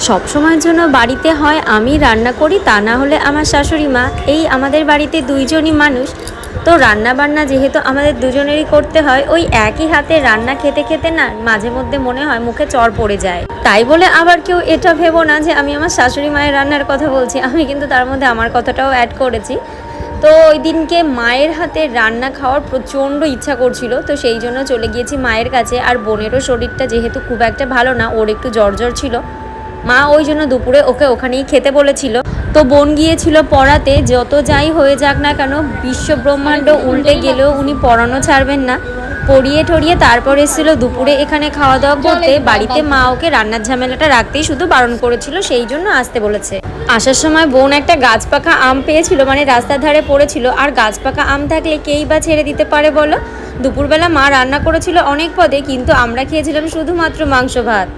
সব সময়ের জন্য বাড়িতে হয় আমি রান্না করি, তা না হলে আমার শাশুড়ি মা। এই আমাদের বাড়িতে দুইজনই মানুষ, তো রান্না বান্না যেহেতু আমাদের দুজনেরই করতে হয়, ওই একই হাতে রান্না খেতে খেতে না মাঝে মধ্যে মনে হয় মুখে চড় পড়ে যায়। তাই বলে আবার কেউ এটা ভেবো না যে আমি আমার শাশুড়ি মায়ের রান্নার কথা বলছি, আমি কিন্তু তার মধ্যে আমার কথাটাও অ্যাড করেছি। তো ওই দিনকে মায়ের হাতে রান্না খাওয়ার প্রচণ্ড ইচ্ছা করছিল, তো সেই জন্য চলে গিয়েছি মায়ের কাছে। আর বোনেরও শরীরটা যেহেতু খুব একটা ভালো না, ওর একটু জ্বর জ্বর ছিল, মা ওই জন্য দুপুরে ওকে ওখানেই খেতে বলেছিল। তো বোন গিয়েছিল পড়াতে, যত যাই হয়ে যাক না কেন বিশ্ব ব্রহ্মাণ্ড উল্টে গেলেও উনি পড়ানো ছাড়বেন না। পড়িয়ে টড়িয়ে তারপর এসেছিল দুপুরে এখানে খাওয়া দাওয়া করতে। বাড়িতে মা ওকে রান্নার ঝামেলাটা রাখতেই শুধু বারণ করেছিল, সেই জন্য আসতে বলেছে। আসার সময় বোন একটা গাছ পাকা আম পেয়েছিল, মানে রাস্তার ধারে পড়েছিল, আর গাছ পাকা আম থাকলে কেই বা ছেড়ে দিতে পারে বলো। দুপুরবেলা মা রান্না করেছিল অনেক পদে, কিন্তু আমরা খেয়েছিলাম শুধুমাত্র মাংস ভাত।